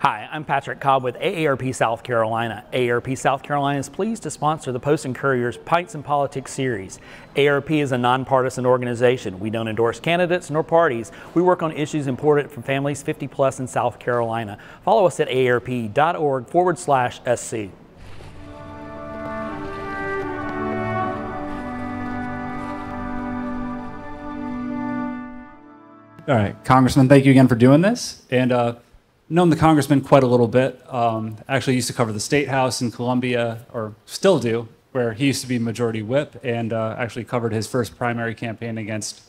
Hi, I'm Patrick Cobb with AARP South Carolina. AARP South Carolina is pleased to sponsor the Post and Courier's Pints and Politics series. AARP is a nonpartisan organization. We don't endorse candidates nor parties. We work on issues important for families 50 plus in South Carolina. Follow us at aarp.org/SC. All right, Congressman, thank you again for doing this. And known the Congressman quite a little bit. Actually used to cover the State House in Columbia, or still do, where he used to be Majority Whip, and actually covered his first primary campaign against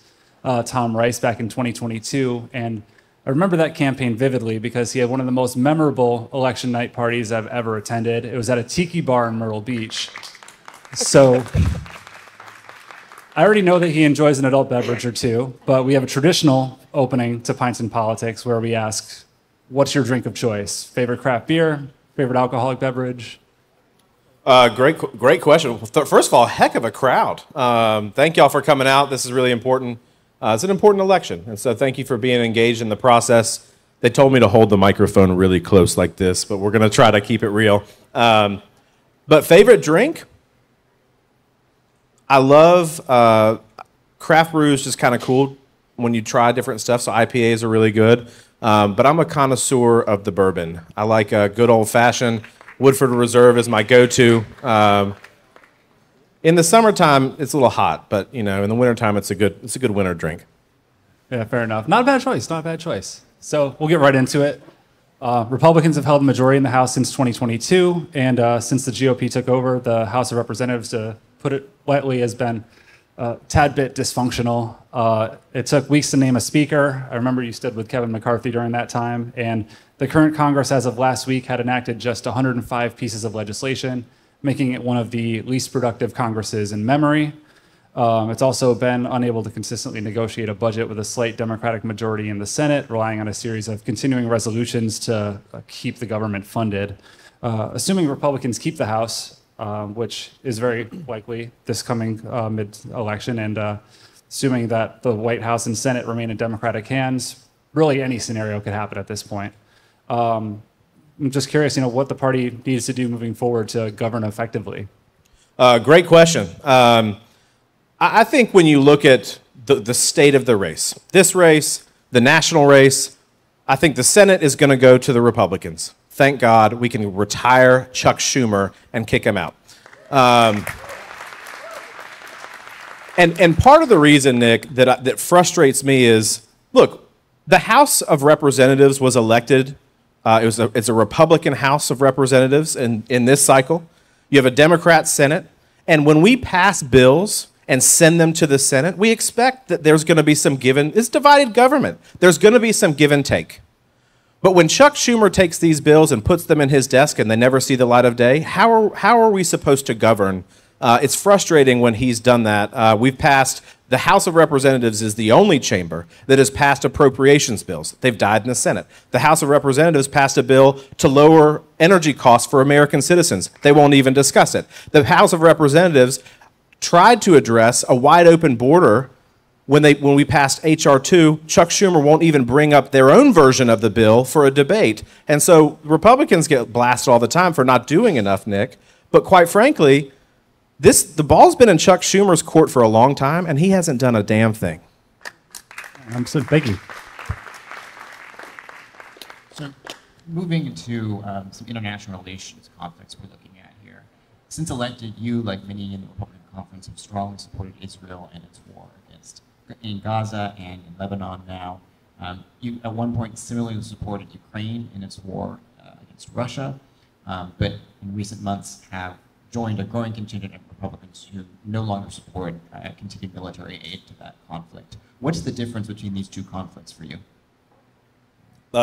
Tom Rice back in 2022. And I remember that campaign vividly because he had one of the most memorable election night parties I've ever attended. It was at a tiki bar in Myrtle Beach. So I already know that he enjoys an adult beverage or two, but we have a traditional opening to Pints and Politics where we ask, what's your drink of choice? Favorite craft beer? Favorite alcoholic beverage? Great question. First of all, heck of a crowd. Thank y'all for coming out. This is really important. It's an important election, and so thank you for being engaged in the process. They told me to hold the microphone really close like this, but we're going to try to keep it real. But favorite drink? I love craft brews, just kind of cool when you try different stuff, so IPAs are really good. But I'm a connoisseur of the bourbon. I like a good old-fashioned. Woodford Reserve is my go-to. In the summertime, it's a little hot, but in the wintertime, it's a good winter drink. Yeah, fair enough. Not a bad choice. Not a bad choice. So we'll get right into it. Republicans have held the majority in the House since 2022, and since the GOP took over, the House of Representatives, to put it lightly, has been a tad bit dysfunctional. It took weeks to name a speaker. I remember you stood with Kevin McCarthy during that time, and the current Congress, as of last week, had enacted just 105 pieces of legislation, making it one of the least productive Congresses in memory. It's also been unable to consistently negotiate a budget with a slight Democratic majority in the Senate, relying on a series of continuing resolutions to keep the government funded. Assuming Republicans keep the House, which is very likely this coming mid-election, and assuming that the White House and Senate remain in Democratic hands, really any scenario could happen at this point. I'm just curious, what the party needs to do moving forward to govern effectively. Great question. I think when you look at the state of the race, this race, the national race, I think the Senate is going to go to the Republicans. Thank God we can retire Chuck Schumer and kick him out. And part of the reason, Nick, that frustrates me is, look, the House of Representatives was elected. It's a Republican House of Representatives in this cycle. You have a Democrat Senate. And when we pass bills and send them to the Senate, we expect that there's going to be some it's divided government. There's going to be some give and take. But when Chuck Schumer takes these bills and puts them in his desk and they never see the light of day, how are we supposed to govern? It's frustrating when he's done that. The House of Representatives is the only chamber that has passed appropriations bills. They've died in the Senate. The House of Representatives passed a bill to lower energy costs for American citizens. They won't even discuss it. The House of Representatives tried to address a wide open border when we passed H.R. 2. Chuck Schumer won't even bring up their own version of the bill for a debate. And so Republicans get blasted all the time for not doing enough, Nick. But quite frankly, the ball's been in Chuck Schumer's court for a long time, and he hasn't done a damn thing. Thank you. So moving into some international relations conflicts we're looking at here. Since elected, you, like many in the Republican conference, have strongly supported Israel and its war in Gaza and in Lebanon now. You, at one point, similarly supported Ukraine in its war against Russia, but in recent months have joined a growing contingent of Republicans who no longer support continued military aid to that conflict. What's the difference between these two conflicts for you?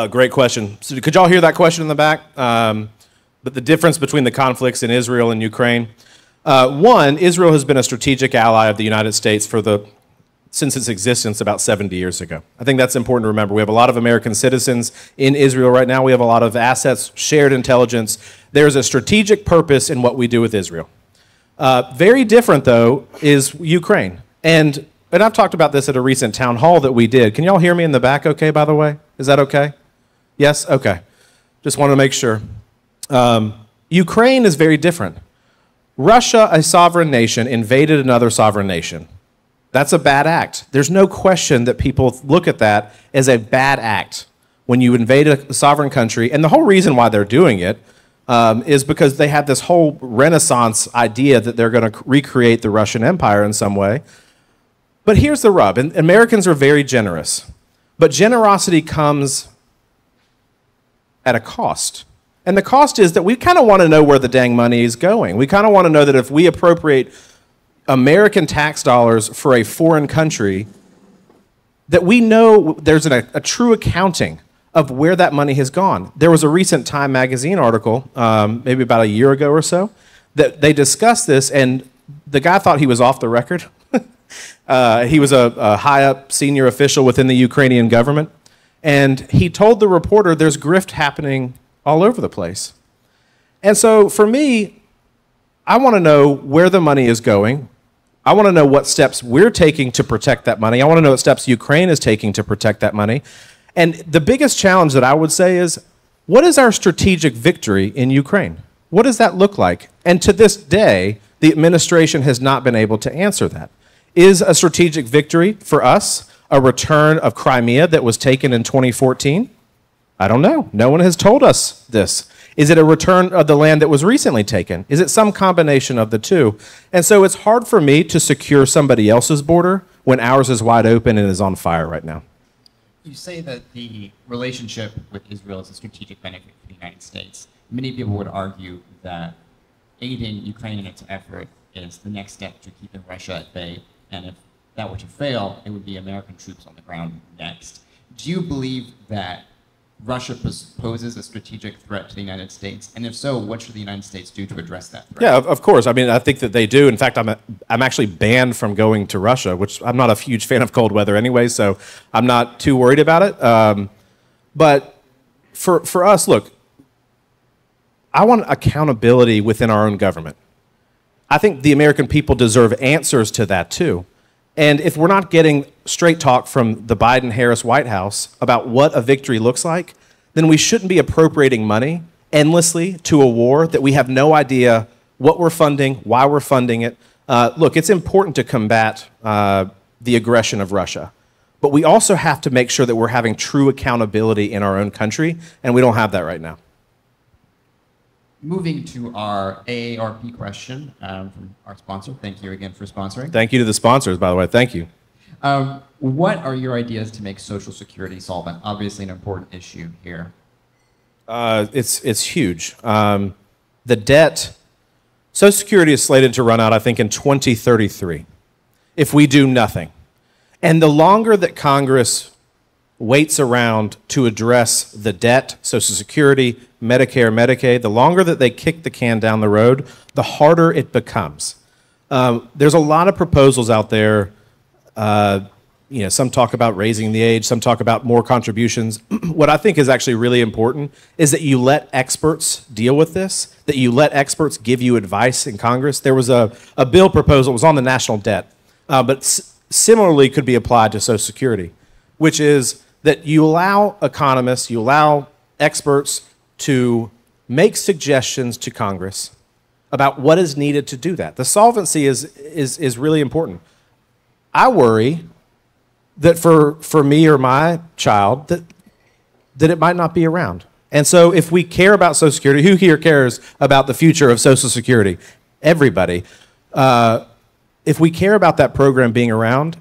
Great question. So could y'all hear that question in the back? But the difference between the conflicts in Israel and Ukraine. One, Israel has been a strategic ally of the United States since its existence about 70 years ago. I think that's important to remember. We have a lot of American citizens in Israel right now. We have a lot of assets, shared intelligence. There's a strategic purpose in what we do with Israel. Very different, though, is Ukraine. And I've talked about this at a recent town hall that we did. Can y'all hear me in the back okay, by the way? Is that okay? Yes? Okay. Just want to make sure. Ukraine is very different. Russia, a sovereign nation, invaded another sovereign nation. That's a bad act. There's no question that people look at that as a bad act when you invade a sovereign country. And the whole reason why they're doing it is because they have this whole Renaissance idea that they're going to recreate the Russian Empire in some way. But here's the rub. And Americans are very generous. But generosity comes at a cost. And the cost is that we kind of want to know where the dang money is going. We kind of want to know that if we appropriate American tax dollars for a foreign country, that we know there's a true accounting of where that money has gone. There was a recent Time magazine article, maybe about a year ago or so, that they discussed this, and the guy thought he was off the record. He was a high-up senior official within the Ukrainian government, and he told the reporter there's grift happening all over the place. And so for me, I want to know where the money is going. I want to know what steps we're taking to protect that money. I want to know what steps Ukraine is taking to protect that money. And the biggest challenge that I would say is, what is our strategic victory in Ukraine? What does that look like? And to this day, the administration has not been able to answer that. Is a strategic victory for us a return of Crimea that was taken in 2014? I don't know. No one has told us this. Is it a return of the land that was recently taken? Is it some combination of the two? And so it's hard for me to secure somebody else's border when ours is wide open and is on fire right now. You say that the relationship with Israel is a strategic benefit for the United States. Many people would argue that aiding Ukraine in its effort is the next step to keeping Russia at bay. And if that were to fail, it would be American troops on the ground next. Do you believe that Russia poses a strategic threat to the United States? And if so, what should the United States do to address that threat? Yeah, of course. I mean, I think that they do. In fact, I'm actually banned from going to Russia, which I'm not a huge fan of cold weather anyway, so I'm not too worried about it. But for us, look, I want accountability within our own government. I think the American people deserve answers to that too. And if we're not getting straight talk from the Biden-Harris White House about what a victory looks like, then we shouldn't be appropriating money endlessly to a war that we have no idea what we're funding, why we're funding it. Look, it's important to combat the aggression of Russia, but we also have to make sure that we're having true accountability in our own country, and we don't have that right now. Moving to our AARP question from our sponsor. Thank you again for sponsoring. Thank you to the sponsors, by the way. Thank you. What are your ideas to make Social Security solvent? Obviously an important issue here. It's huge. The debt, Social Security is slated to run out, I think, in 2033 if we do nothing. And the longer that Congress waits around to address the debt, Social Security, Medicare, Medicaid, the longer that they kick the can down the road, the harder it becomes. There's a lot of proposals out there. Some talk about raising the age, some talk about more contributions. What I think is actually really important is that you let experts deal with this, that you let experts give you advice in Congress. There was a bill proposal, it was on the national debt, but similarly could be applied to Social Security, which is that you allow economists, you allow experts to make suggestions to Congress about what is needed to do that. The solvency is really important. I worry that for me or my child, that it might not be around. And so if we care about Social Security, who here cares about the future of Social Security? Everybody. If we care about that program being around,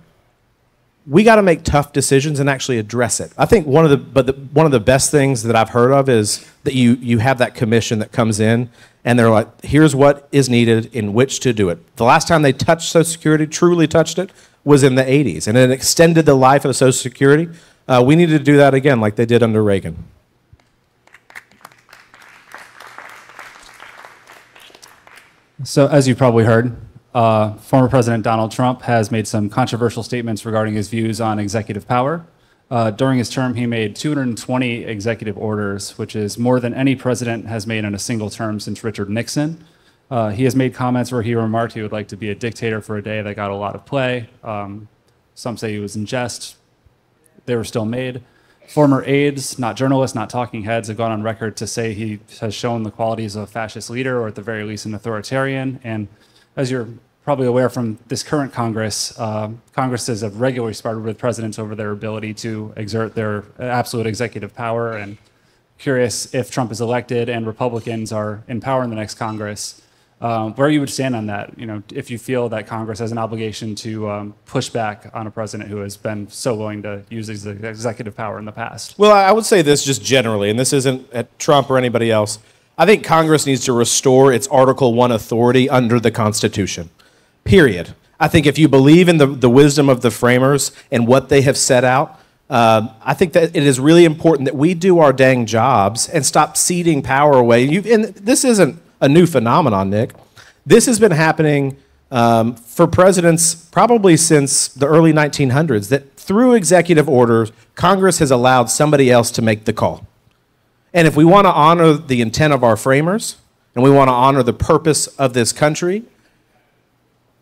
we got to make tough decisions and actually address it. I think one of the best things that I've heard of is that you have that commission that comes in and they're like, here's what is needed in which to do it. The last time they touched Social Security, truly touched it, was in the 80s, and it extended the life of Social Security. We need to do that again like they did under Reagan. So as you probably heard, former President Donald Trump has made some controversial statements regarding his views on executive power. During his term, he made 220 executive orders, which is more than any president has made in a single term since Richard Nixon. He has made comments where he remarked he would like to be a dictator for a day that got a lot of play. Some say he was in jest. They were still made. Former aides, not journalists, not talking heads, have gone on record to say he has shown the qualities of a fascist leader, or at the very least an authoritarian. And as you're probably aware from this current Congress, Congresses have regularly sparred with presidents over their ability to exert their absolute executive power. And curious, if Trump is elected and Republicans are in power in the next Congress, where you would stand on that, if you feel that Congress has an obligation to push back on a president who has been so willing to use his executive power in the past. Well, I would say this just generally, and this isn't at Trump or anybody else. I think Congress needs to restore its Article 1 authority under the Constitution, period. I think if you believe in the wisdom of the framers and what they have set out, I think that it is really important that we do our dang jobs and stop ceding power away. And this isn't a new phenomenon, Nick. This has been happening for presidents probably since the early 1900s, that through executive orders, Congress has allowed somebody else to make the call. And if we want to honor the intent of our framers, and we want to honor the purpose of this country,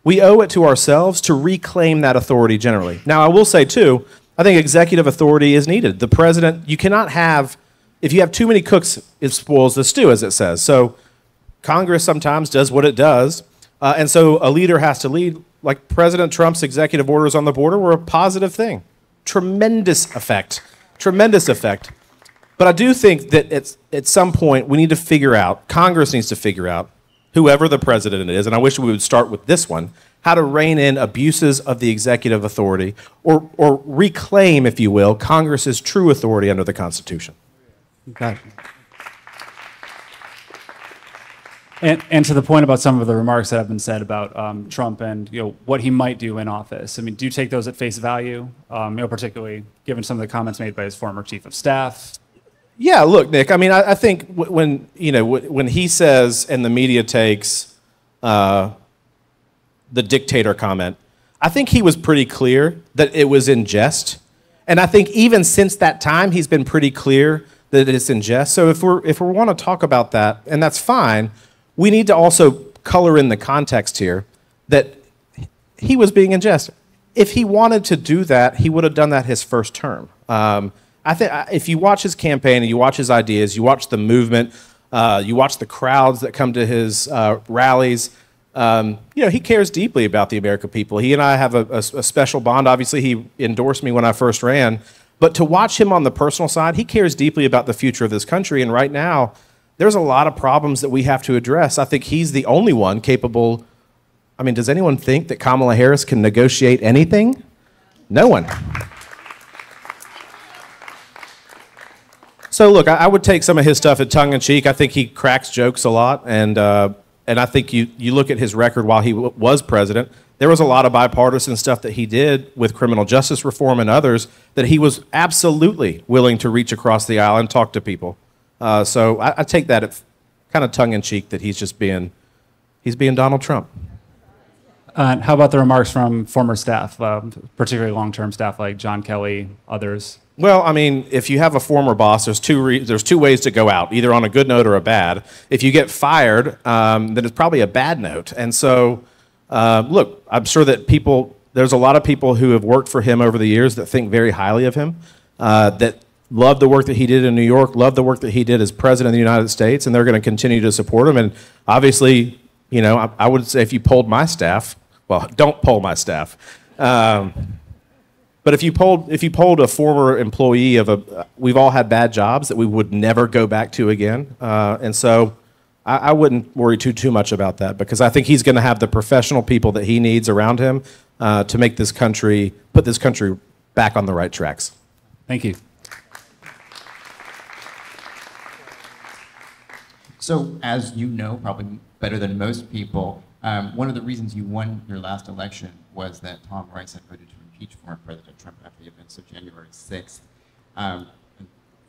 we owe it to ourselves to reclaim that authority generally. Now, I will say, too, I think executive authority is needed. The president, you cannot have, if you have too many cooks, it spoils the stew, as it says. So Congress sometimes does what it does, and so a leader has to lead. Like President Trump's executive orders on the border were a positive thing. Tremendous effect. Tremendous effect. But I do think that at some point we need to figure out, Congress needs to figure out, whoever the president is, and I wish we would start with this one, how to rein in abuses of the executive authority, or reclaim, if you will, Congress's true authority under the Constitution. Okay. And to the point about some of the remarks that have been said about Trump and what he might do in office, I mean, do you take those at face value? Particularly given some of the comments made by his former chief of staff. Yeah, look, Nick. I mean, I think when he says and the media takes the dictator comment, I think he was pretty clear that it was in jest, and I think even since that time he's been pretty clear that it's in jest. So if we want to talk about that, and that's fine. We need to also color in the context here that he was being in jest. If he wanted to do that, he would have done that his first term. I think if you watch his campaign and you watch his ideas, you watch the movement, you watch the crowds that come to his rallies, he cares deeply about the American people. He and I have a special bond. Obviously, he endorsed me when I first ran. But to watch him on the personal side, he cares deeply about the future of this country. And right now, there's a lot of problems that we have to address. I think he's the only one capable. I mean, does anyone think that Kamala Harris can negotiate anything? No one. So look, I would take some of his stuff at tongue-in-cheek. I think he cracks jokes a lot, and I think you look at his record while he was president, there was a lot of bipartisan stuff that he did with criminal justice reform and others that he was absolutely willing to reach across the aisle and talk to people. So I take that at kind of tongue-in-cheek that he's being Donald Trump. How about the remarks from former staff, particularly long-term staff like John Kelly, others? Well, I mean, if you have a former boss, there's two ways to go out, either on a good note or a bad. If you get fired, then it's probably a bad note. And so, look, I'm sure that there's a lot of people who have worked for him over the years that think very highly of him, that love the work that he did in New York, love the work that he did as president of the United States, and they're going to continue to support him. And obviously, I would say if you polled my staff, well, don't poll my staff. But if you polled a former employee we've all had bad jobs that we would never go back to again. And so I wouldn't worry too much about that, because I think he's going to have the professional people that he needs around him to make put this country back on the right tracks. Thank you. So, as you know, probably better than most people, one of the reasons you won your last election was that Tom Rice had voted to impeach former President Trump after the events of January 6th.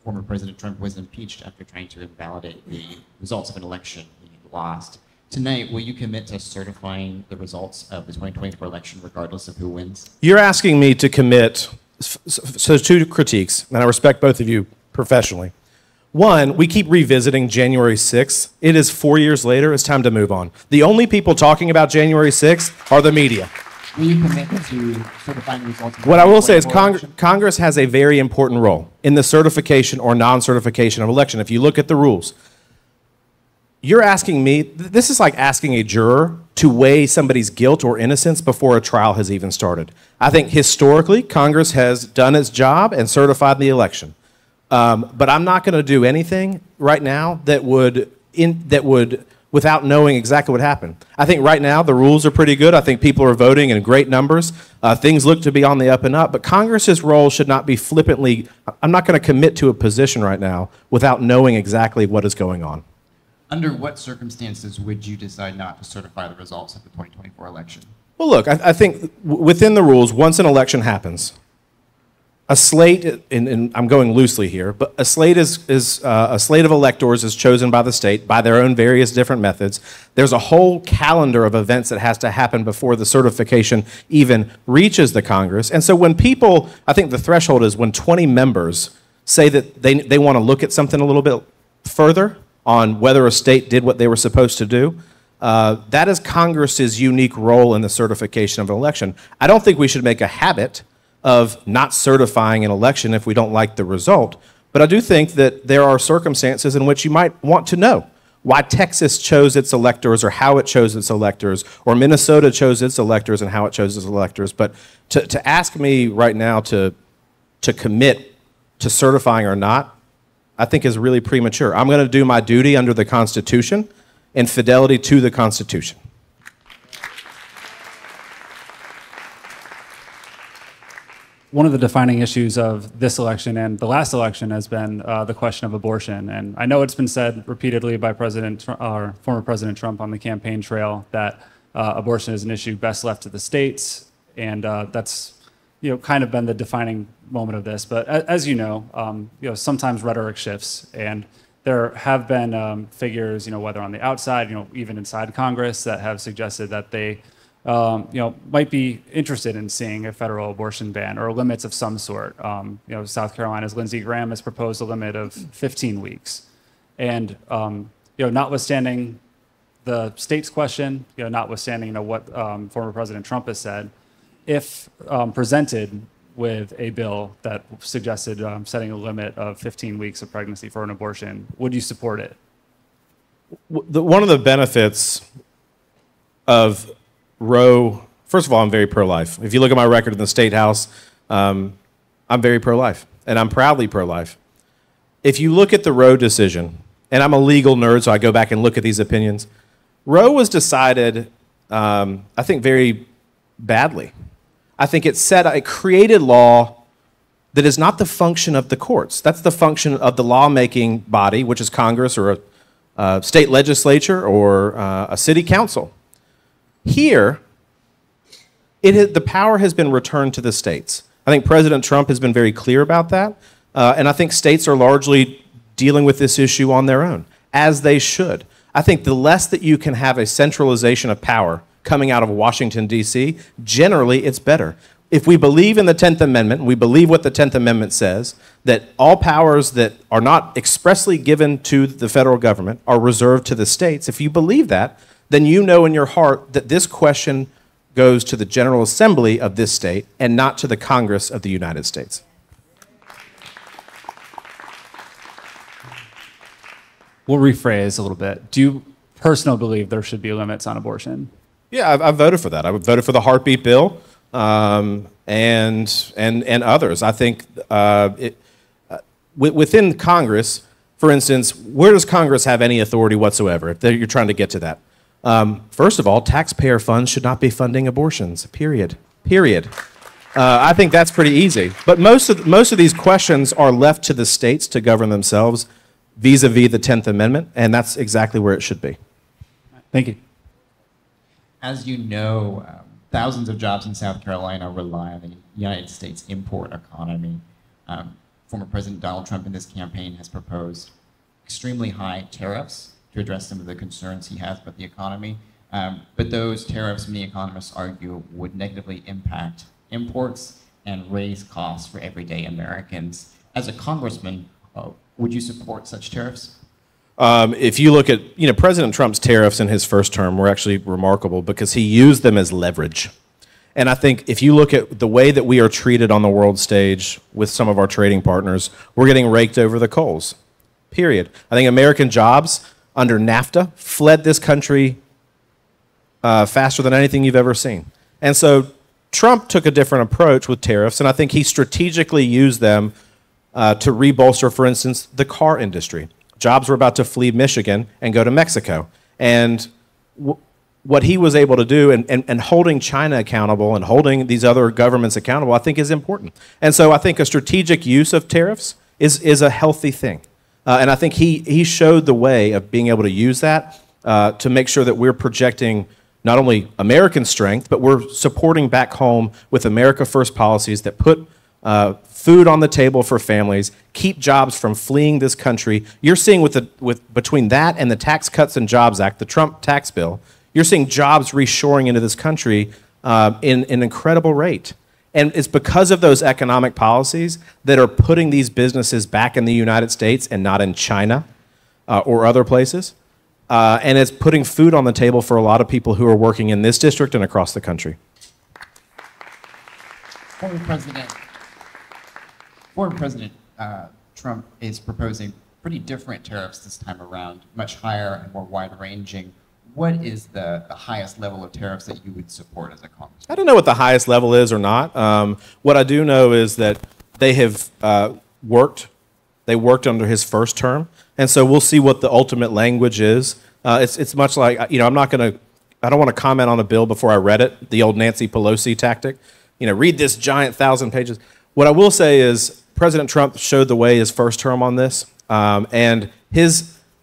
Former President Trump was impeached after trying to invalidate the results of an election he lost. Tonight, will you commit to certifying the results of the 2024 election regardless of who wins? You're asking me to commit, so two critiques, and I respect both of you professionally. One, we keep revisiting January 6th. It is 4 years later. It's time to move on. The only people talking about January 6th are the media. Will you commit to certifying the results? What I will say is Congress has a very important role in the certification or non-certification of election. If you look at the rules, you're asking me, this is like asking a juror to weigh somebody's guilt or innocence before a trial has even started. I think historically, Congress has done its job and certified the election. But I'm not going to do anything right now that would, without knowing exactly what happened. I think right now the rules are pretty good. I think people are voting in great numbers. Things look to be on the up and up. But Congress's role should not be flippantly, I'm not going to commit to a position right now without knowing exactly what is going on. Under what circumstances would you decide not to certify the results of the 2024 election? Well, look, I think within the rules, once an election happens, a slate, and I'm going loosely here, but a slate is a slate of electors is chosen by the state by their own various different methods. There's a whole calendar of events that has to happen before the certification even reaches the Congress. And so when people, I think the threshold is when 20 members say that they want to look at something a little bit further on whether a state did what they were supposed to do. That is Congress's unique role in the certification of an election. I don't think we should make a habit of not certifying an election if we don't like the result, but I do think that there are circumstances in which you might want to know why Texas chose its electors or how it chose its electors, or Minnesota chose its electors and how it chose its electors. But to ask me right now to commit to certifying or not, I think is really premature. I'm going to do my duty under the Constitution and fidelity to the Constitution. One of the defining issues of this election and the last election has been the question of abortion. And I know it's been said repeatedly by former President Trump on the campaign trail that abortion is an issue best left to the states, and that's kind of been the defining moment of this. But as you know, sometimes rhetoric shifts, and there have been figures, whether on the outside, even inside Congress, that have suggested that they, might be interested in seeing a federal abortion ban or limits of some sort. South Carolina's Lindsey Graham has proposed a limit of 15 weeks, and notwithstanding the state's question, notwithstanding what former President Trump has said, if presented with a bill that suggested setting a limit of 15 weeks of pregnancy for an abortion, would you support it? One of the benefits of Roe, first of all, I'm very pro-life. If you look at my record in the State House, I'm very pro-life, and I'm proudly pro-life. If you look at the Roe decision, and I'm a legal nerd, so I go back and look at these opinions, Roe was decided, I think, very badly. I think it created law that is not the function of the courts. That's the function of the lawmaking body, which is Congress or a state legislature or a city council. Here, the power has been returned to the states. I think President Trump has been very clear about that, and I think states are largely dealing with this issue on their own, as they should. I think the less that you can have a centralization of power coming out of Washington, D.C., generally it's better. If we believe in the 10th Amendment, we believe what the 10th Amendment says, that all powers that are not expressly given to the federal government are reserved to the states, if you believe that, then you know in your heart that this question goes to the General Assembly of this state and not to the Congress of the United States. We'll rephrase a little bit. Do you personally believe there should be limits on abortion? Yeah, I've voted for that. I voted for the heartbeat bill and others. I think within Congress, for instance, where does Congress have any authority whatsoever if you're trying to get to that? First of all, taxpayer funds should not be funding abortions, period. I think that's pretty easy. But most of these questions are left to the states to govern themselves vis-a-vis the 10th Amendment, and that's exactly where it should be. Thank you. As you know, thousands of jobs in South Carolina rely on the United States import economy. Former President Donald Trump in this campaign has proposed extremely high tariffs to address some of the concerns he has about the economy. But those tariffs, many economists argue, would negatively impact imports and raise costs for everyday Americans. As a congressman, would you support such tariffs? If you look at, President Trump's tariffs in his first term were actually remarkable because he used them as leverage. And I think if you look at the way that we are treated on the world stage with some of our trading partners, we're getting raked over the coals, period. I think American jobs under NAFTA fled this country faster than anything you've ever seen. And so Trump took a different approach with tariffs, and I think he strategically used them to rebolster, for instance, the car industry. Jobs were about to flee Michigan and go to Mexico. And what he was able to do and holding China accountable and holding these other governments accountable, I think is important. And so I think a strategic use of tariffs is a healthy thing. And I think he showed the way of being able to use that to make sure that we're projecting not only American strength, but we're supporting back home with America First policies that put food on the table for families, keep jobs from fleeing this country. You're seeing between that and the Tax Cuts and Jobs Act, the Trump tax bill, you're seeing jobs reshoring into this country in an incredible rate. And it's because of those economic policies that are putting these businesses back in the United States and not in China or other places. And it's putting food on the table for a lot of people who are working in this district and across the country. Former President Trump is proposing pretty different tariffs this time around, much higher and more wide-ranging. What is the highest level of tariffs that you would support as a congressman? I don't know what the highest level is or not. What I do know is that they have worked under his first term, and so we'll see what the ultimate language is. It's much like, I don't want to comment on a bill before I read it, the old Nancy Pelosi tactic. Read this giant 1,000 pages. What I will say is President Trump showed the way his first term on this, and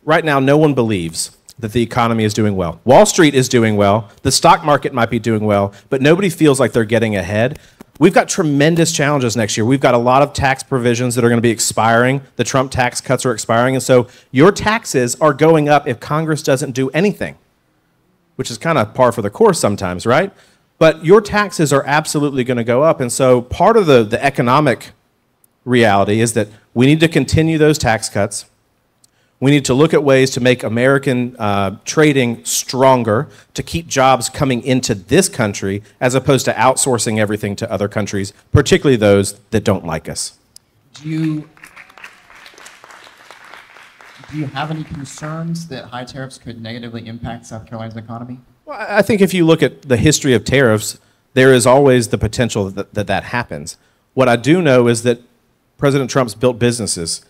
right now no one believes that the economy is doing well. Wall Street is doing well. The stock market might be doing well, but nobody feels like they're getting ahead. We've got tremendous challenges next year. We've got a lot of tax provisions that are going to be expiring. The Trump tax cuts are expiring, and so your taxes are going up if Congress doesn't do anything, which is kind of par for the course sometimes, right? But your taxes are absolutely going to go up, and so part of the economic reality is that we need to continue those tax cuts. We need to look at ways to make American trading stronger, to keep jobs coming into this country, as opposed to outsourcing everything to other countries, particularly those that don't like us. Do you have any concerns that high tariffs could negatively impact South Carolina's economy? Well, I think if you look at the history of tariffs, there is always the potential that happens. What I do know is that President Trump's built businesses.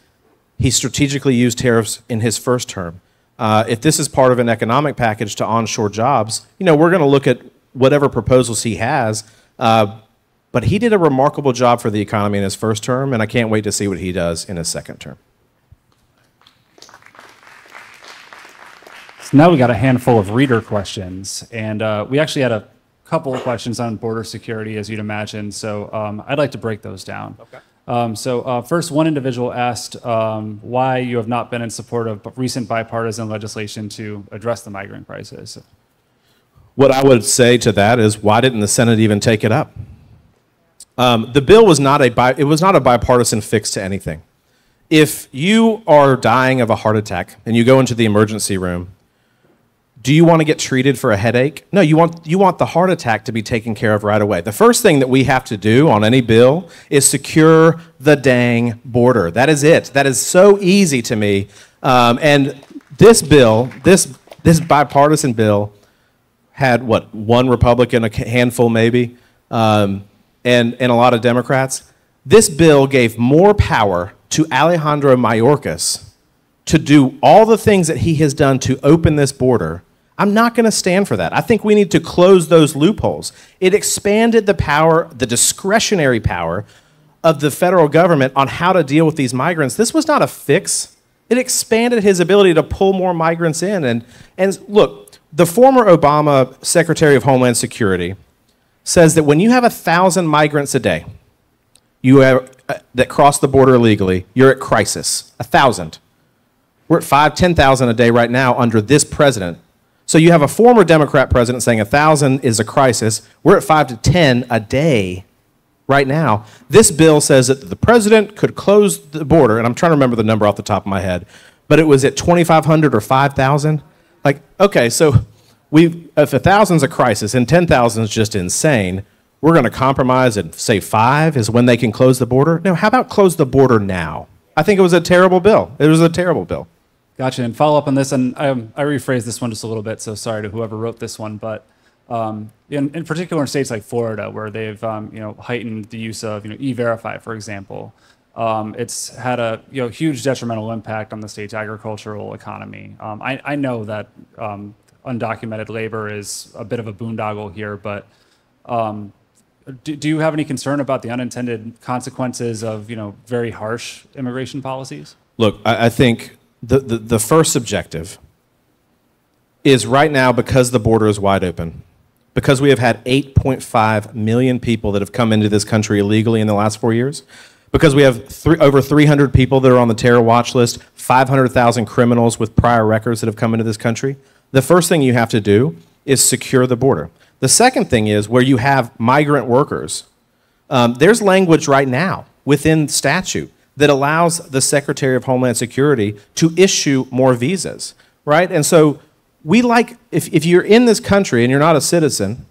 He strategically used tariffs in his first term. If this is part of an economic package to onshore jobs, we're going to look at whatever proposals he has. But he did a remarkable job for the economy in his first term, and I can't wait to see what he does in his second term. So now we got a handful of reader questions, and we actually had a couple of questions on border security, as you'd imagine. So I'd like to break those down. Okay. First, one individual asked why you have not been in support of recent bipartisan legislation to address the migrant crisis. What I would say to that is, why didn't the Senate even take it up? The bill was not a bipartisan fix to anything. If you are dying of a heart attack and you go into the emergency room, do you want to get treated for a headache? No, you want the heart attack to be taken care of right away. The first thing that we have to do on any bill is secure the dang border. That is it. That is so easy to me. And this bill, this bipartisan bill, had one Republican, a handful maybe, and a lot of Democrats. This bill gave more power to Alejandro Mayorkas to do all the things that he has done to open this border. I'm not going to stand for that. I think we need to close those loopholes. It expanded the power, the discretionary power of the federal government on how to deal with these migrants. This was not a fix. It expanded his ability to pull more migrants in. And look, the former Obama Secretary of Homeland Security says that when you have 1,000 migrants a day that cross the border illegally, you're at crisis. 1,000. We're at 5,000, 10,000 a day right now under this president. So you have a former Democrat president saying 1,000 is a crisis. We're at 5 to 10 a day right now. This bill says that the president could close the border, and I'm trying to remember the number off the top of my head, but it was at 2,500 or 5,000. Like, okay, so if 1,000 is a crisis and 10,000 is just insane, we're going to compromise and say 5 is when they can close the border. No, how about close the border now? I think it was a terrible bill. It was a terrible bill. Gotcha. And follow up on this, and I rephrased this one just a little bit, so sorry to whoever wrote this one, but in particular in states like Florida, where they've heightened the use of E-Verify, for example, it's had a huge detrimental impact on the state's agricultural economy. I know that undocumented labor is a bit of a boondoggle here, but do you have any concern about the unintended consequences of very harsh immigration policies? Look, I think the first objective is right now, because the border is wide open, because we have had 8.5 million people that have come into this country illegally in the last 4 years, because we have over 300 people that are on the terror watch list, 500,000 criminals with prior records that have come into this country, the first thing you have to do is secure the border. The second thing is where you have migrant workers. There's language right now within statute that allows the Secretary of Homeland Security to issue more visas, right? And so if you're in this country and you're not a citizen,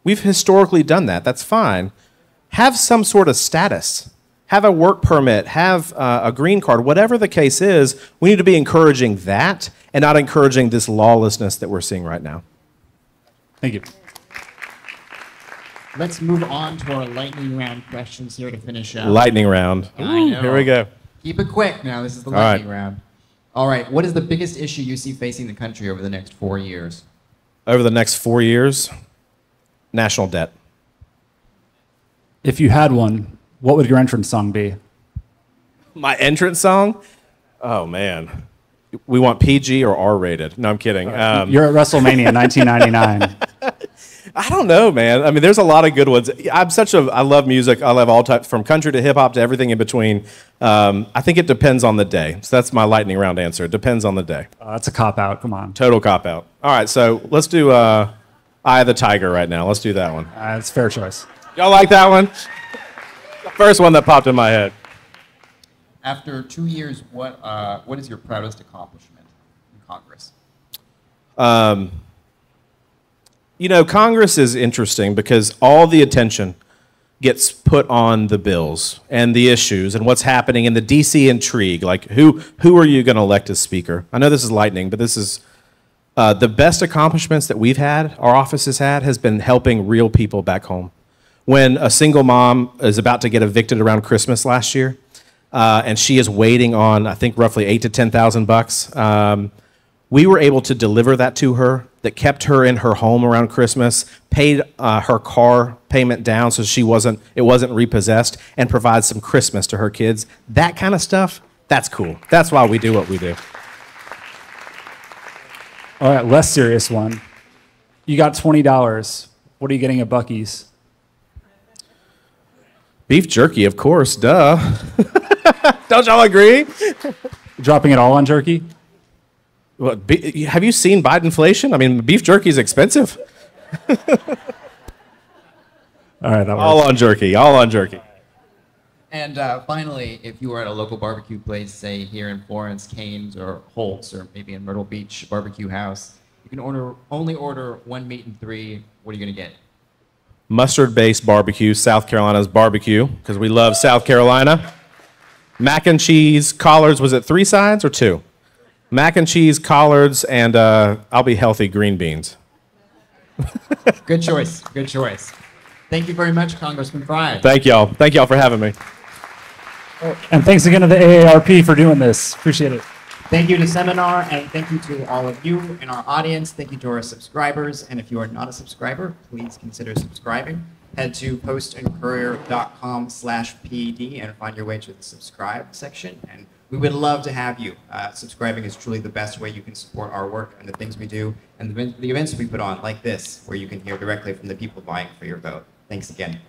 we've historically done that. That's fine. Have some sort of status. Have a work permit. Have a green card. Whatever the case is, we need to be encouraging that and not encouraging this lawlessness that we're seeing right now. Thank you. Let's move on to our lightning round questions here to finish up. Lightning round. I know. Here we go. Keep it quick now. This is the lightning round. All right. What is the biggest issue you see facing the country over the next 4 years? Over the next 4 years, national debt. If you had one, what would your entrance song be? My entrance song? Oh, man. We want PG or R-rated. No, I'm kidding. You're at WrestleMania 1999. I don't know, man. I mean, there's a lot of good ones. I love music. I love all types, from country to hip hop to everything in between. I think it depends on the day. So that's my lightning round answer. It depends on the day. That's a cop-out. Come on. Total cop-out. All right, so let's do Eye of the Tiger right now. Let's do that one. It's a fair choice. Y'all like that one? The first one that popped in my head. After 2 years, what is your proudest accomplishment in Congress? Congress is interesting because all the attention gets put on the bills and the issues and what's happening in the D.C. intrigue. Like, who are you going to elect as Speaker? I know this is lightning, but this is the best accomplishments that we've had, our office has had, has been helping real people back home. When a single mom is about to get evicted around Christmas last year, and she is waiting on, I think, roughly $8,000 to $10,000, we were able to deliver that to her, that kept her in her home around Christmas, paid her car payment down so it wasn't repossessed, and provides some Christmas to her kids. That kind of stuff, that's cool. That's why we do what we do. All right, less serious one. You got $20. What are you getting at Buc-ee's? Beef jerky, of course, duh. Don't y'all agree? Dropping it all on jerky? Well, have you seen Bidenflation? I mean, beef jerky is expensive. All right, that all works. on jerky, all on jerky. And finally, if you were at a local barbecue place, say here in Florence, Cane's or Holt's, or maybe in Myrtle Beach Barbecue House, you can only order 1 meat and 3. What are you going to get? Mustard-based barbecue, South Carolina's barbecue, because we love South Carolina. Mac and cheese, collards, was it 3 sides or 2? Mac and cheese, collards, and I'll be healthy, green beans. Good choice. Good choice. Thank you very much, Congressman Frye. Thank y'all. Thank y'all for having me. And thanks again to the AARP for doing this. Appreciate it. Thank you to Seminar, and thank you to all of you in our audience. Thank you to our subscribers. And if you are not a subscriber, please consider subscribing. Head to postandcourier.com/PD and find your way to the subscribe section. And we would love to have you. Subscribing is truly the best way you can support our work and the things we do and the events we put on, like this, where you can hear directly from the people vying for your vote. Thanks again.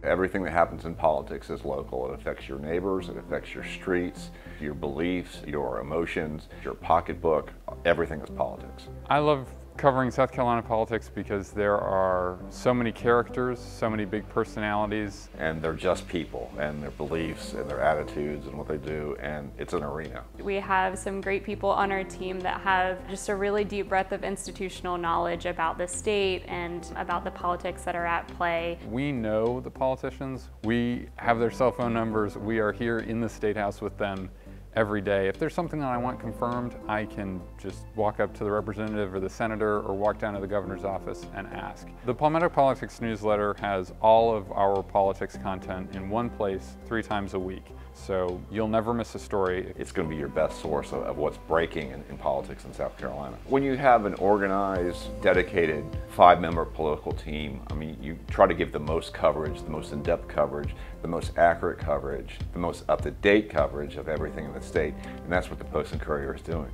Everything that happens in politics is local. It affects your neighbors, it affects your streets, your beliefs, your emotions, your pocketbook. Everything is politics. I love covering South Carolina politics because there are so many characters, so many big personalities. And they're just people, and their beliefs and their attitudes and what they do, and it's an arena. We have some great people on our team that have just a really deep breadth of institutional knowledge about the state and about the politics that are at play. We know the politicians. We have their cell phone numbers. We are here in the State House with them every day. If there's something that I want confirmed, I can just walk up to the representative or the senator or walk down to the governor's office and ask. The Palmetto Politics newsletter has all of our politics content in one place 3 times a week. So you'll never miss a story. It's going to be your best source of what's breaking in politics in South Carolina. When you have an organized, dedicated 5-member political team, I mean, you try to give the most coverage, the most in-depth coverage, the most accurate coverage, the most up-to-date coverage of everything in the state, and that's what the Post and Courier is doing.